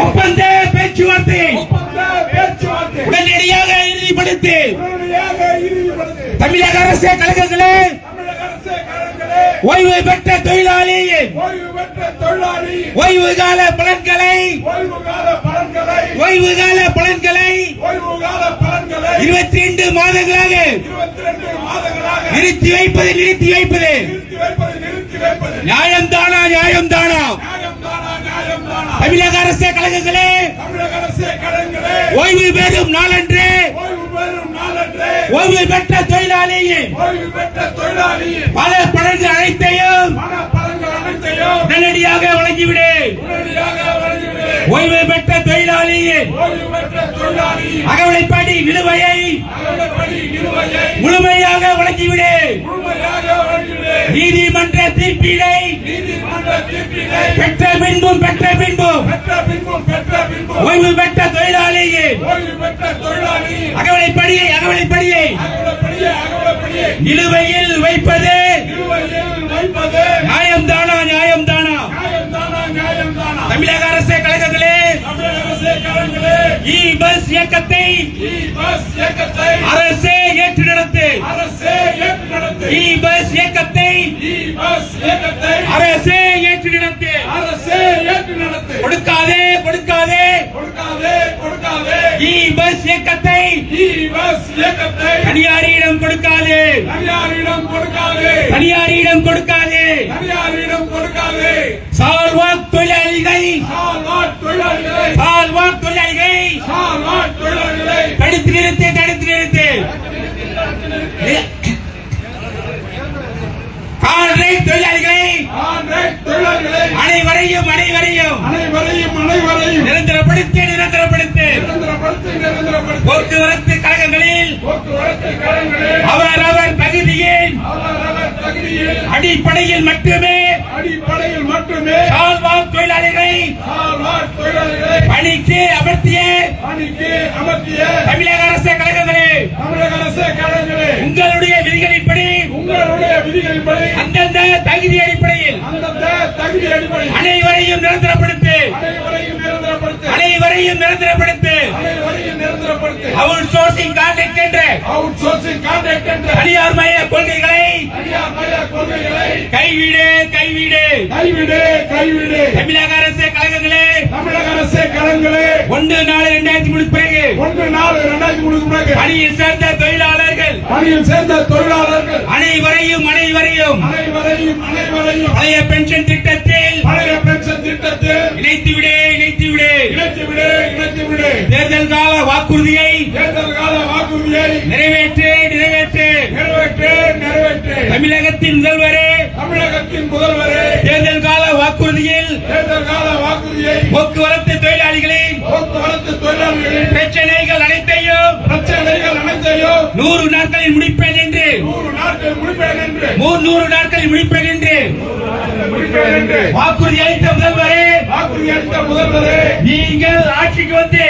ஒப்பந்த பேச்சுவார்த்தையை உடனடியாக இறுதிப்படுத்தி தமிழக அரசு கழகங்களே, ஓய்வு பெற்ற தொழிலாளி ஓய்வு கால பலன்களை 22 மாதங்களாக நிறுத்தி வைப்பது நியாயம் தானா? தமிழக அரசு கழகங்களே, ஓய்வு பெறும் நாளன்று ஓய்வு பெற்ற தொழிலாளி பல பலன்கள் அனைத்தையும் உடனடியாக வழங்கிவிடு. ஓய்வு பெற்ற தொழிலாளி அகவிலைப்படி நிலுவையை முழுமையாக வழங்கிவிடு. நீதிமன்ற தீர்ப்பினை பெற்ற பின்பும் ஓய்வு பெற்ற தொழிலாளி அகவிலைப்படியை நிலுவையில் வைப்பது நியாயம் தானா? தமிழக அரசு கழகங்களே, இ பஸ் இயக்கத்தை அரசே ஏற்று நடத்து. இ பஸ் இயக்கத்தை அரசே ஏற்று நடத்து. கொடுக்காதே இ பஸ் இயக்கத்தை தனியாரிடம் கொடுக்காதே. சால்வாக் தொழிலாளிகள் தடுத்து நிறுத்து. கான்ட்ராக்ட் தொழிலாளிகளை அனைவரையும் நிரந்தரப்படுத்து. போக்குவரத்து கழகங்களில் அவரவர் தகுதியின் அடிப்படையில் மட்டுமே சால்வாக் தொழிலாளிகளை பணிக்கு அமர்த்திய தமிழக அரசு கழகங்களே, உங்களுடைய விதிகளின்படி அந்தந்த தகுதி அடிப்படையில் அனைவரையும் நிரந்தரப்படுத்து. அவுட் சோர்சிங் கான்ட்ராக்ட் என்ற தனியார் மய கொள்கைகளை கைவிடு. தமிழக அரசு கழகங்களே, 1/4/2003 பிறகு பணியில் சேர்ந்த தொழிலாளர்கள் அனைவரையும் பழைய பென்ஷன் திட்டத்தில் இணைத்துவிடு. தேர்தல் கால வாக்குறுதியை நிறைவேற்று. தமிழகத்தின் முதல்வரே, தேர்தல் கால வாக்குறுதியில் போக்குவரத்து தொழிலாளிகளின் பிரச்சனைகள் அனைத்தையும் 100 நாட்களில் முடிப்பேன் என்று 300 நாட்களில் முடிப்பேன் என்று வாக்குறுதி அளித்த முதல்வரே, நீங்கள் ஆட்சிக்கு வந்து